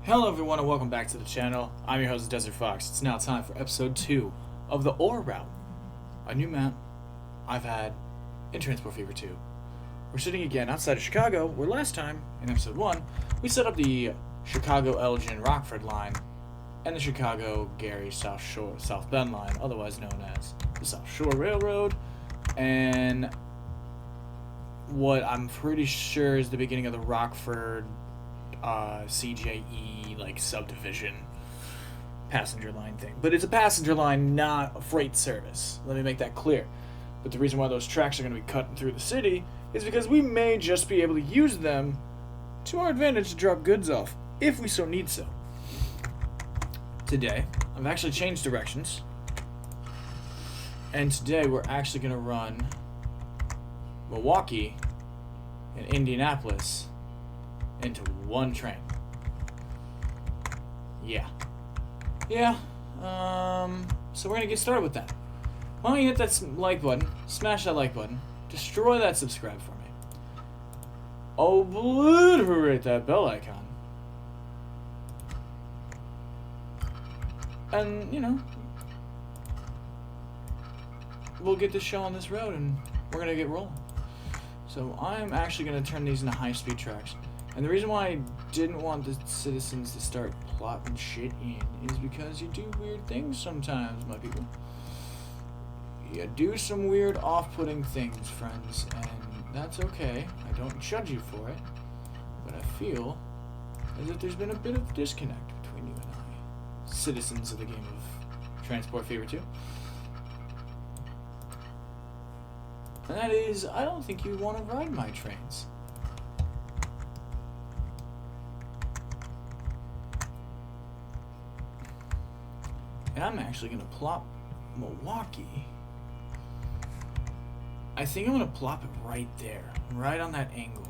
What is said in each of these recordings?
Hello everyone and welcome back to the channel. I'm your host Desert Fox. It's now time for episode 2 of the Ore Route, a new map I've had in Transport Fever 2. We're sitting again outside of Chicago, where last time, in episode 1, we set up the Chicago-Elgin-Rockford line and the Chicago-Gary-South Bend line, otherwise known as the South Shore Railroad, and what I'm pretty sure is the beginning of the Rockford CJE like subdivision passenger line thing. But it's a passenger line, not a freight service. Let me make that clear. But the reason why those tracks are going to be cutting through the city is because we may just be able to use them to our advantage to drop goods off, if we so need so. Today, I've actually changed directions. And today we're actually going to run Milwaukee and Indianapolis into one train. Yeah. So we're gonna get started with that. Why don't you hit that like button, smash that like button, destroy that subscribe for me, obliterate that bell icon, and we'll get this show on this road and we're gonna get rolling. So I'm actually gonna turn these into high-speed tracks. And the reason why I didn't want the citizens to start plotting shit in is because you do weird things sometimes, my people. You do some weird off-putting things, friends, and that's okay. I don't judge you for it, but I feel as if there's been a bit of disconnect between you and I, citizens of the game of Transport Fever 2. And that is, I don't think you want to ride my trains. And I'm actually going to plop Milwaukee. I think I'm going to plop it right there. Right on that angle.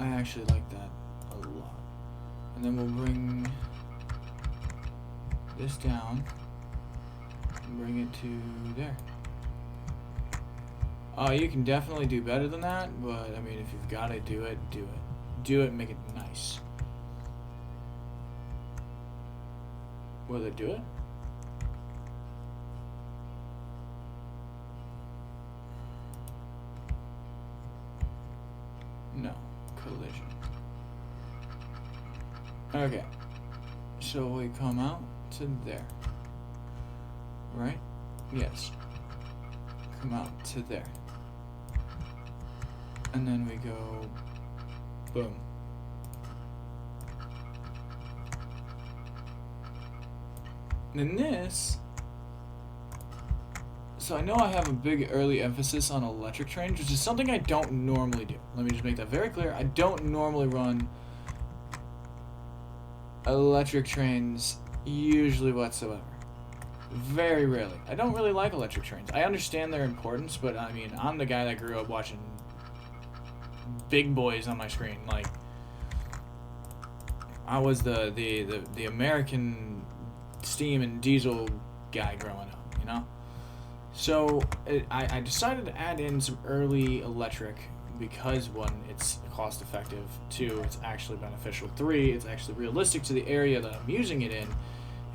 I actually like that a lot. And then we'll bring this down and bring it to there. You can definitely do better than that, but I mean, if you've got to do it, do it. Do it, make it nice. Will it do it? No. Collision. Okay. So we come out to there. Right? Yes. Come out to there. And then we go boom. And in this, so I know I have a big early emphasis on electric trains, which is something I don't normally do. Let me just make that very clear. I don't normally run electric trains usually whatsoever. Very rarely. I don't really like electric trains. I understand their importance, but I mean, I'm the guy that grew up watching big boys on my screen. Like, I was the American steam and diesel guy growing up, you know? So I decided to add in some early electric because, one, it's cost effective, two, it's actually beneficial, three, it's actually realistic to the area that I'm using it in,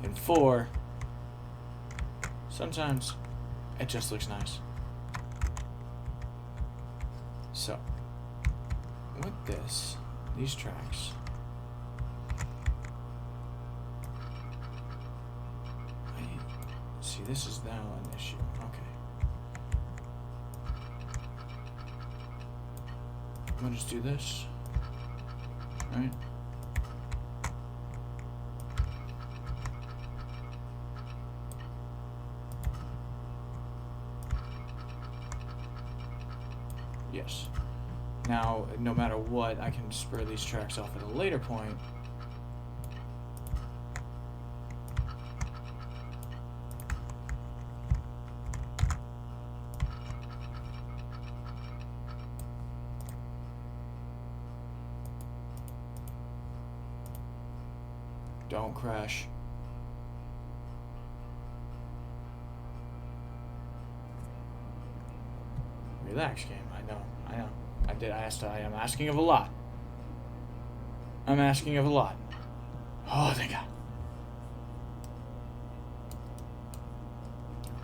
and four, sometimes it just looks nice. So, with these tracks, see, this is now an issue. Okay. I'm gonna just do this, right? Yes. Now, no matter what, I can spur these tracks off at a later point. Don't crash. Relax, game. I know. I am asking of a lot. I'm asking of a lot. Oh, thank God.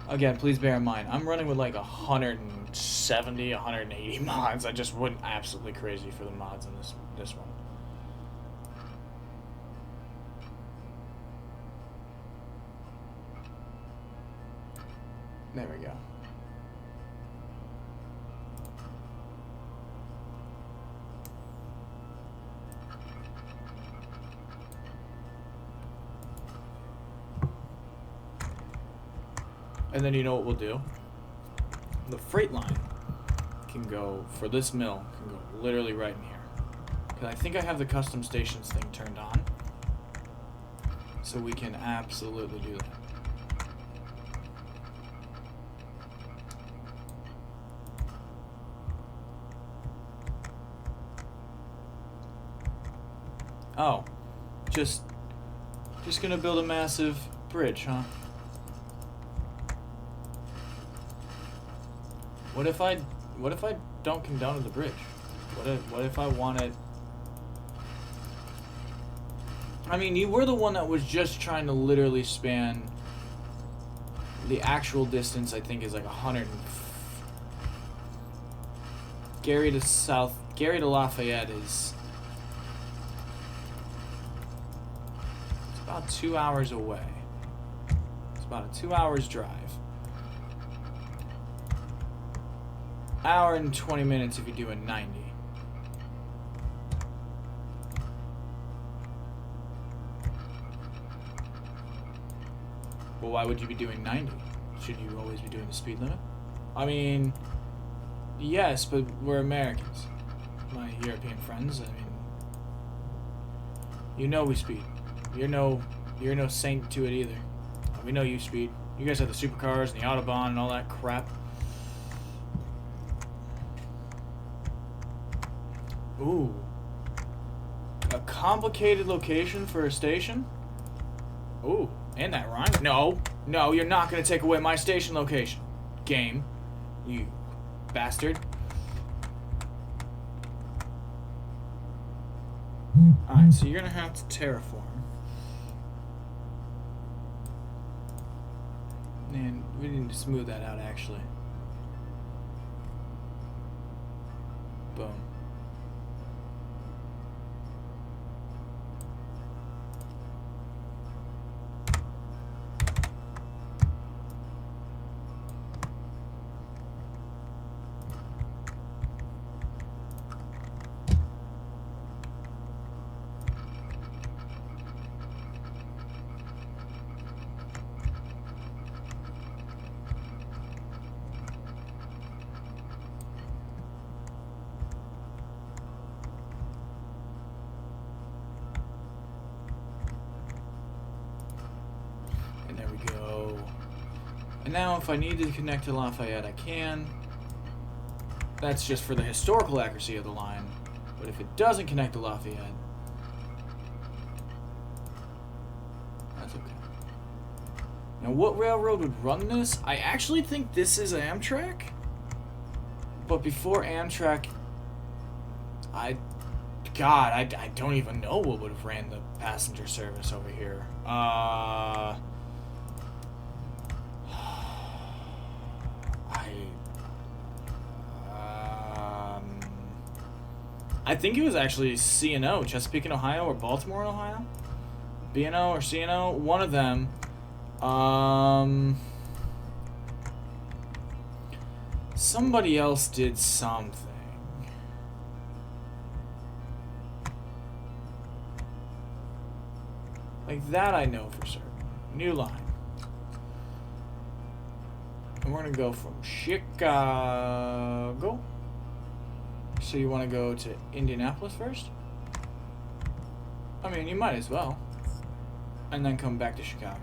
Again, please bear in mind, I'm running with like 170, 180 mods. I just went absolutely crazy for the mods in this one. There we go. And then you know what we'll do? The freight line can go, for this mill, can go literally right in here. Because I think I have the custom stations thing turned on. So we can absolutely do that. Oh, just gonna build a massive bridge, huh? What if I don't condone the bridge? What if I want it? I mean, you were the one that was just trying to literally span the actual distance. I think is like 100. Gary to Lafayette is about 2 hours away. It's about a 2 hours drive. Hour and 20 minutes if you're doing 90. Well, why would you be doing 90? Should you always be doing the speed limit? I mean, yes, but we're Americans. My European friends, I mean, you know we speed. You're no saint to it either. We know you speed. You guys have the supercars and the Autobahn and all that crap. Ooh. A complicated location for a station? Ooh, and that rhymes. No, you're not going to take away my station location. Game. You bastard. Alright, so you're going to have to terraform. And we need to smooth that out, actually. Boom. There we go. And now if I need to connect to Lafayette, I can. That's just for the historical accuracy of the line. But if it doesn't connect to Lafayette, that's okay. Now what railroad would run this? I actually think this is Amtrak. But before Amtrak, I don't even know what would have ran the passenger service over here. I think it was actually C&O, Chesapeake in Ohio or Baltimore in Ohio. B&O or C&O, one of them. Somebody else did something. Like that I know for certain. New line. And we're going to go from Chicago. So you want to go to Indianapolis first? I mean, you might as well. And then come back to Chicago.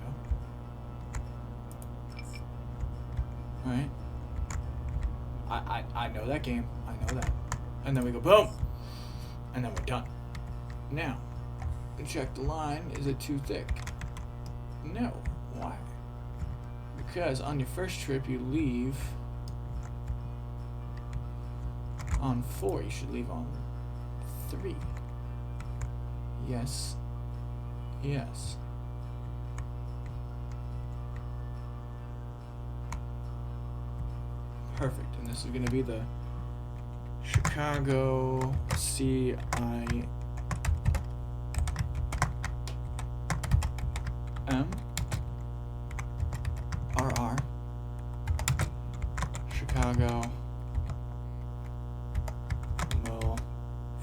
Alright. I know that game. I know that. And then we go boom! And then we're done. Now, check the line. Is it too thick? No. Why? Because on your first trip you leave on 4. You should leave on 3. Yes. Yes. Perfect. And this is going to be the Chicago CIM RR Chicago Mill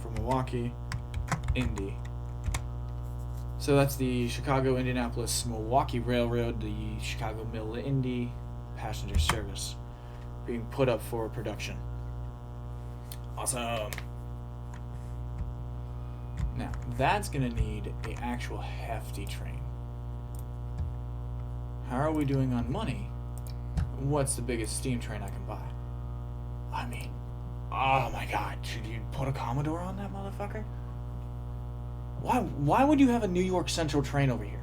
from Milwaukee Indy. So that's the Chicago Indianapolis Milwaukee Railroad, the Chicago Mill Indy passenger service being put up for production. Awesome. Now, that's going to need an actual hefty train. How are we doing on money? What's the biggest steam train I can buy? I mean, oh my god, should you put a Commodore on that motherfucker? Why would you have a New York Central train over here?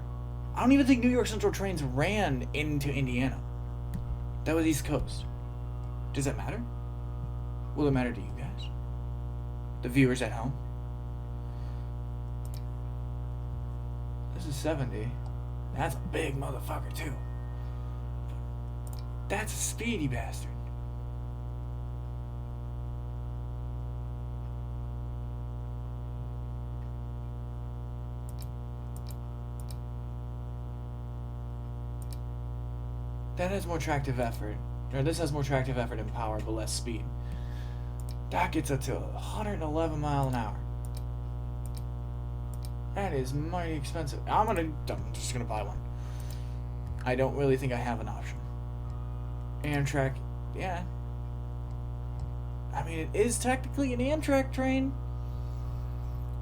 I don't even think New York Central trains ran into Indiana. That was East Coast. Does that matter? Will it matter to you guys? The viewers at home? This is 70. That's a big motherfucker too. That's a speedy bastard. That has more tractive effort. Or this has more tractive effort and power, but less speed. That gets up to 111 miles an hour. That is mighty expensive. I'm just gonna buy one. I don't really think I have an option. Amtrak, yeah. I mean, it is technically an Amtrak train.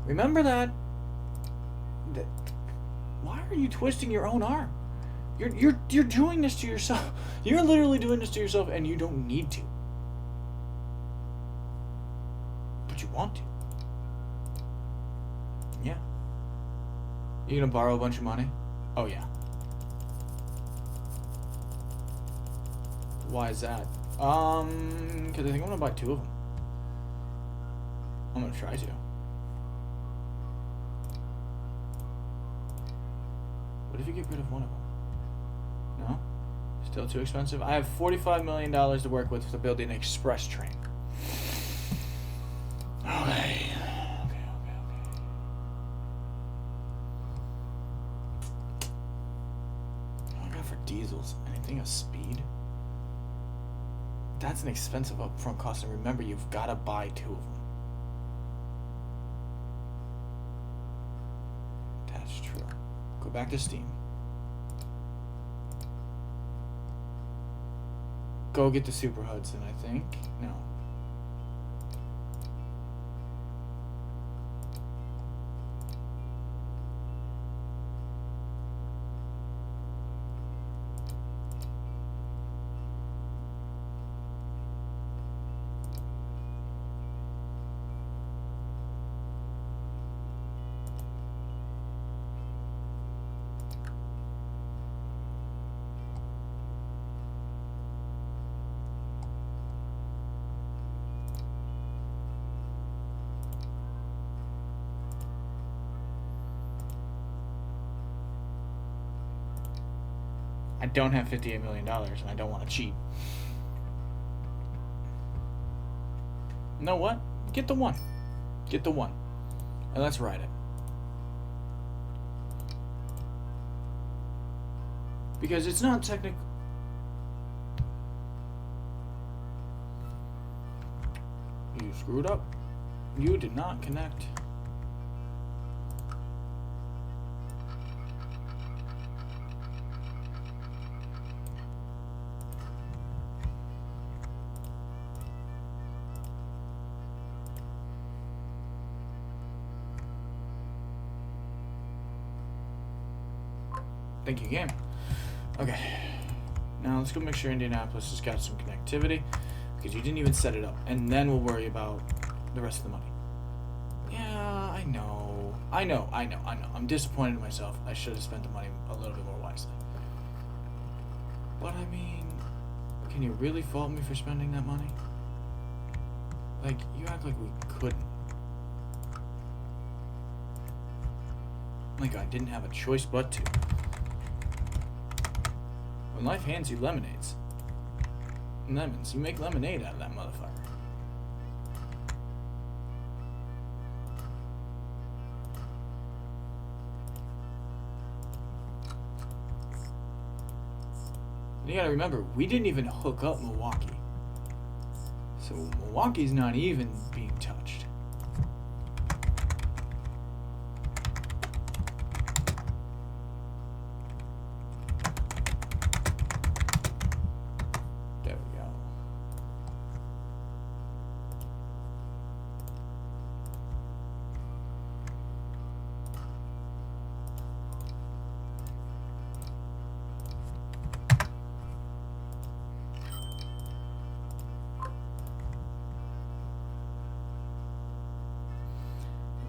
Remember that. Why are you twisting your own arm? You're doing this to yourself. You're literally doing this to yourself, and you don't need to. But you want to. Yeah. You gonna borrow a bunch of money? Oh yeah. Why is that? Because I think I'm gonna buy 2 of them. I'm gonna try to. What if you get rid of one of them? No? Still too expensive? I have $45 million to work with to build an express train. Okay. What do I got for diesels? Anything of speed? That's an expensive upfront cost, and remember, you've got to buy 2 of them. That's true. Go back to Steam. Go get the Super Hudson, I think. No. I don't have $58 million, and I don't want to cheat. You know what? Get the 1. Get the 1. And let's ride it. Because it's not technical. You screwed up. You did not connect. Thank you, game. Okay. Now let's go make sure Indianapolis has got some connectivity, because you didn't even set it up. And then we'll worry about the rest of the money. Yeah, I know. I'm disappointed in myself. I should have spent the money a little bit more wisely. But I mean, can you really fault me for spending that money? Like, you act like we couldn't. Like I didn't have a choice but to. When life hands you lemons, you make lemonade out of that motherfucker. And you gotta remember, we didn't even hook up Milwaukee. So Milwaukee's not even being touched. There we go.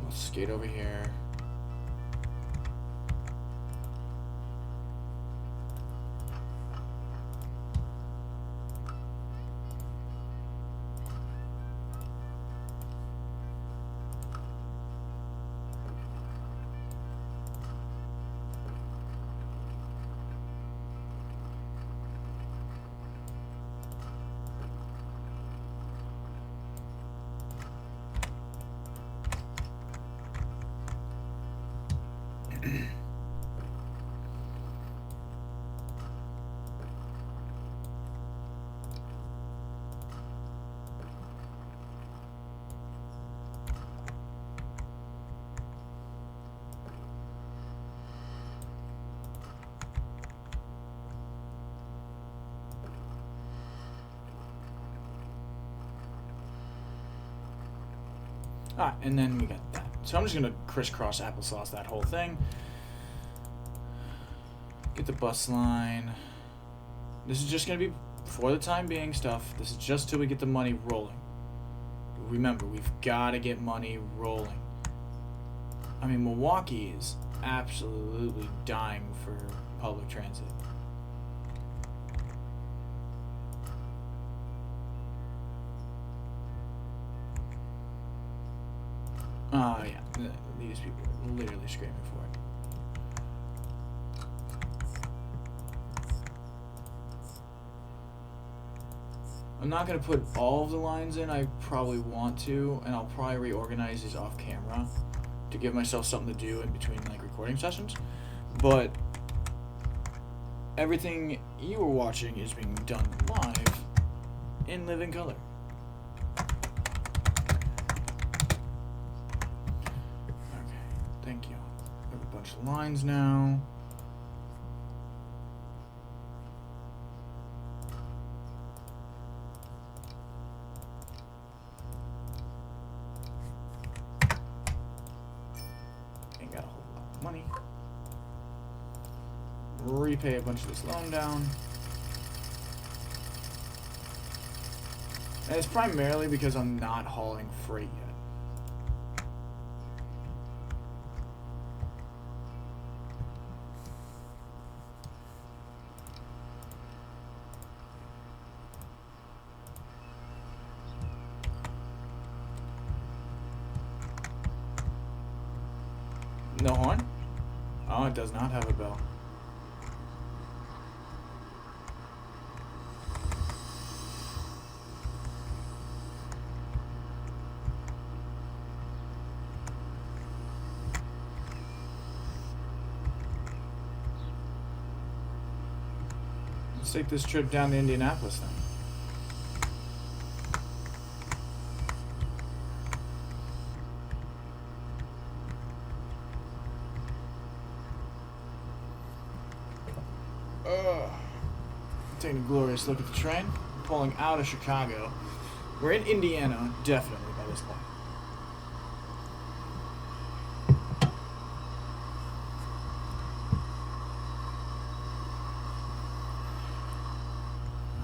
We'll skate over here. And then we got that. So I'm just gonna crisscross applesauce that whole thing. Get the bus line. This is just gonna be, for the time being, stuff. This is just till we get the money rolling. Remember, we've gotta get money rolling. I mean, Milwaukee is absolutely dying for public transit. Oh, yeah. These people are literally screaming for it. I'm not going to put all of the lines in. I probably want to, and I'll probably reorganize these off camera to give myself something to do in between, like, recording sessions. But everything you were watching is being done live in living color. Thank you. I have a bunch of lines now. Ain't got a whole lot of money. Repay a bunch of this loan down. And it's primarily because I'm not hauling freight yet. No horn? Oh, it does not have a bell. Let's take this trip down to Indianapolis then. Taking a glorious look at the train. Pulling out of Chicago. We're in Indiana, definitely, by this point.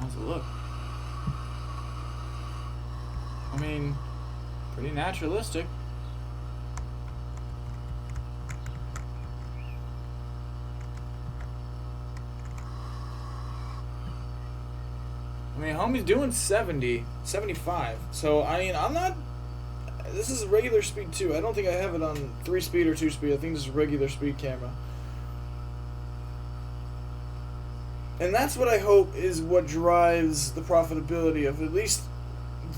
How's it look? I mean, pretty naturalistic. I mean, homie's doing 70, 75. So, I mean, I'm not... This is regular speed, too. I don't think I have it on 3-speed or 2-speed. I think this is regular speed camera. And that's what I hope is what drives the profitability of at least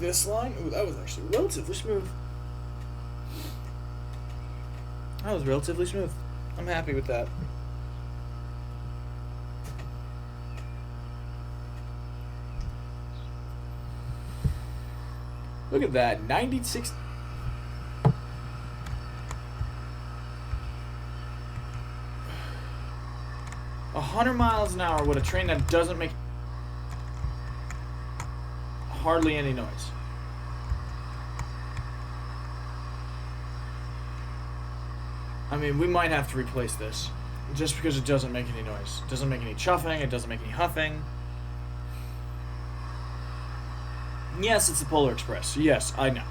this line. Ooh, that was actually relatively smooth. That was relatively smooth. I'm happy with that. Look at that, 96. A 100 miles an hour with a train that doesn't make hardly any noise. I mean, we might have to replace this just because it doesn't make any noise. It doesn't make any chuffing, it doesn't make any huffing. Yes, it's the Polar Express. Yes, I know.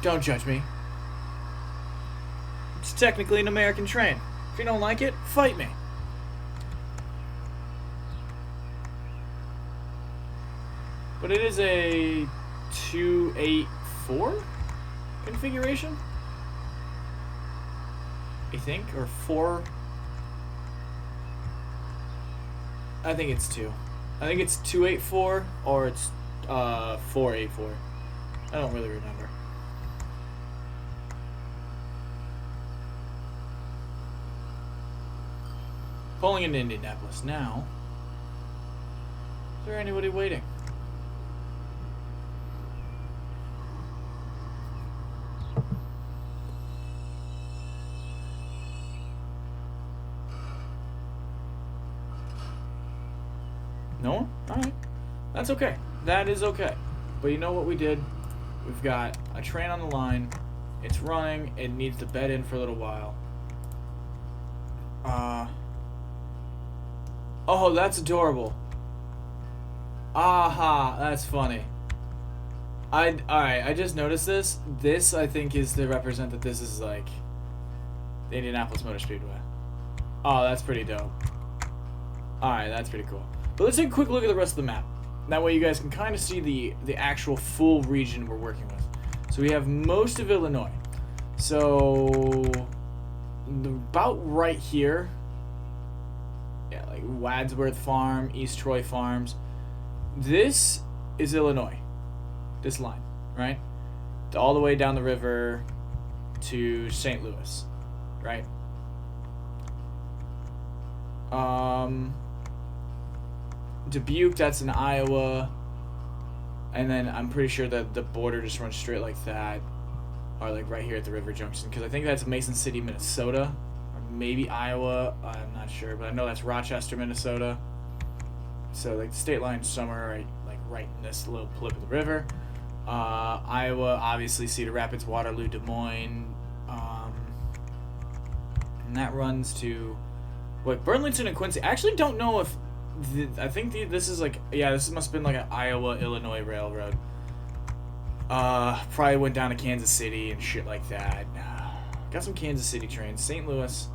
Don't judge me. It's technically an American train. If you don't like it, fight me. But it is a 284 configuration, I think, or 4. I think it's 2. I think it's 284 or it's 484. I don't really remember. Pulling into Indianapolis now. Is there anybody waiting? No one? Alright. That's okay. That is okay. But you know what we did? We've got a train on the line. It's running. It needs to bed in for a little while. Oh, that's adorable. Aha, that's funny. Alright, I just noticed this. This, I think, is to represent that this is, like, the Indianapolis Motor Speedway. Oh, that's pretty dope. Alright, that's pretty cool. But let's take a quick look at the rest of the map. That way you guys can kind of see the actual full region we're working with. So we have most of Illinois. So, about right here, yeah, like Wadsworth Farm, East Troy Farms. This is Illinois. This line, right? All the way down the river to St. Louis, right? Dubuque, that's in Iowa. And then I'm pretty sure that the border just runs straight like that. Or like right here at the river junction. Because I think that's Mason City, Minnesota. Or maybe Iowa. I'm not sure. But I know that's Rochester, Minnesota. So like the state line somewhere right in this little lip of the river. Iowa, obviously Cedar Rapids, Waterloo, Des Moines. And that runs to Burlington and Quincy. I actually don't know if I think this is like, yeah, this must have been like an Iowa-Illinois railroad. Probably went down to Kansas City and shit like that. Got some Kansas City trains. St. Louis.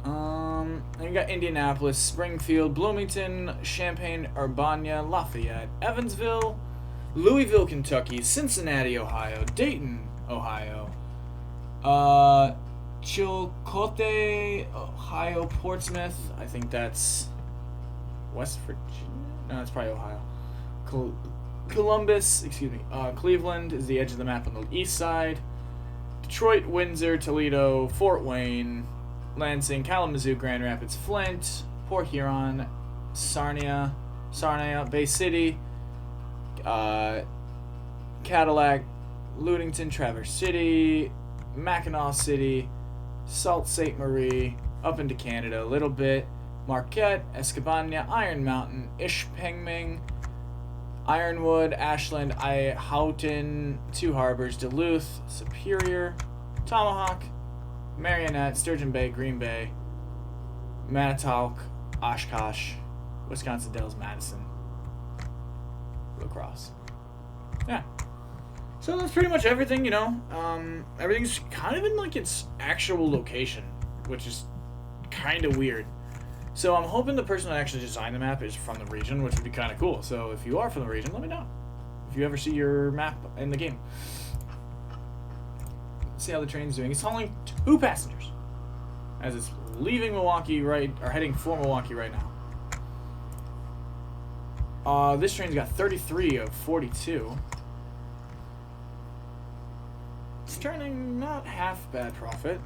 And you got Indianapolis, Springfield, Bloomington, Champaign, Urbana, Lafayette, Evansville, Louisville, Kentucky, Cincinnati, Ohio, Dayton, Ohio, Chillicothe, Ohio, Portsmouth. I think that's West Virginia. No, that's probably Ohio. Columbus, excuse me. Cleveland is the edge of the map on the east side. Detroit, Windsor, Toledo, Fort Wayne, Lansing, Kalamazoo, Grand Rapids, Flint, Port Huron, Sarnia, Bay City, Cadillac, Ludington, Traverse City, Mackinac City, Sault Ste. Marie, up into Canada a little bit, Marquette, Escabania, Iron Mountain, Ishpeming, Ironwood, Ashland, Houghton, Two Harbors, Duluth, Superior, Tomahawk, Marionette, Sturgeon Bay, Green Bay, Manitowoc, Oshkosh, Wisconsin Dells, Madison, La Crosse. Yeah. So that's pretty much everything, you know. Everything's kind of in like its actual location, which is kind of weird. So I'm hoping the person that actually designed the map is from the region, which would be kind of cool. So if you are from the region, let me know. If you ever see your map in the game. Let's see how the train's doing. It's hauling 2 passengers as it's leaving Milwaukee or heading for Milwaukee right now. This train's got 33 of 42. It's turning not half bad profit.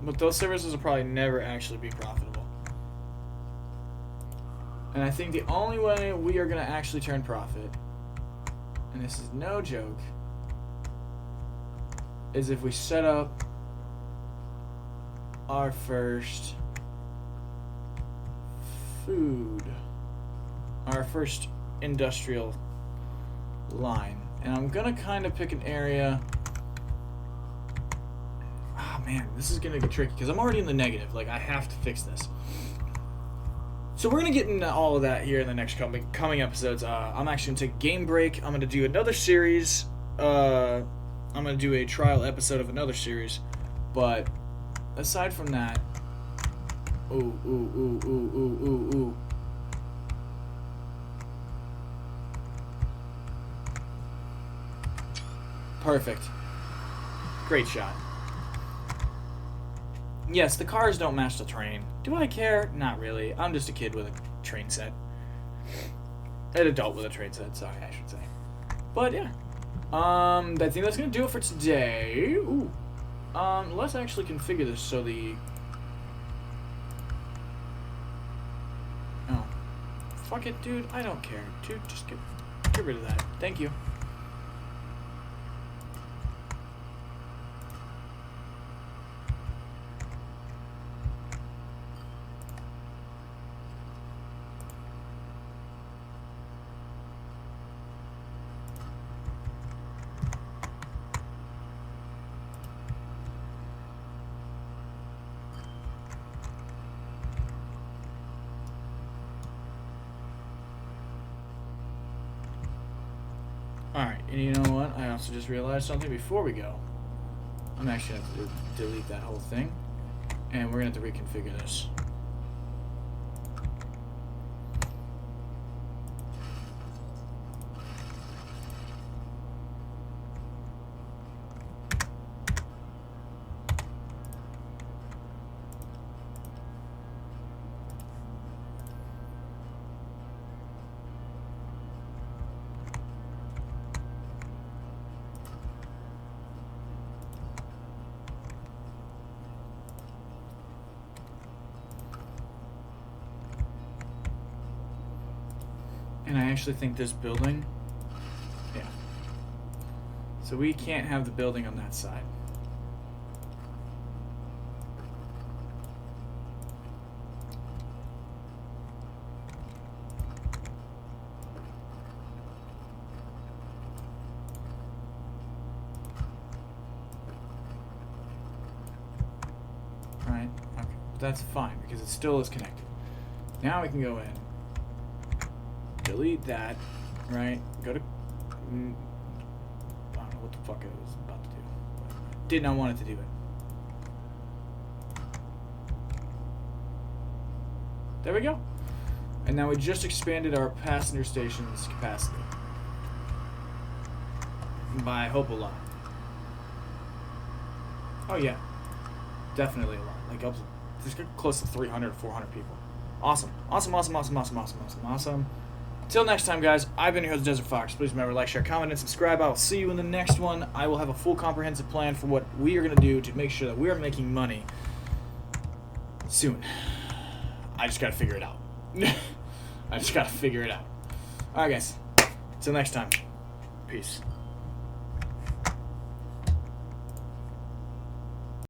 But those services will probably never actually be profitable. And I think the only way we are going to actually turn profit, and this is no joke, is if we set up our first our first industrial line. And I'm going to kind of pick an area. Man, this is gonna get tricky because I'm already in the negative. Like, I have to fix this. So we're gonna get into all of that here in the next coming episodes. I'm actually gonna take a game break. I'm gonna do another series. I'm gonna do a trial episode of another series. But aside from that, ooh. Perfect. Great shot. Yes, the cars don't match the train. Do I care? Not really. I'm just a kid with a train set. An adult with a train set, sorry, I should say. But yeah. I think that's gonna do it for today. Ooh. Let's actually configure this so the... Oh. Fuck it, dude. I don't care. Dude, just get rid of that. Thank you. Alright, and you know what? I also just realized something before we go. I'm actually going to have to delete that whole thing. And we're going to have to reconfigure this. And I actually think this building, yeah. So we can't have the building on that side. Right, okay, but that's fine because it still is connected. Now we can go in. Delete that, right? Go to... I don't know what the fuck I was about to do. But did not want it to do it. There we go. And now we just expanded our passenger station's capacity. By, I hope, a lot. Oh yeah. Definitely a lot. Like, up to, there's close to 300, 400 people. Awesome. Awesome. Till next time, guys, I've been your host, Desert Fox. Please remember, like, share, comment, and subscribe. I will see you in the next one. I will have a full comprehensive plan for what we are going to do to make sure that we are making money soon. I just got to figure it out. Alright, guys. Till next time. Peace.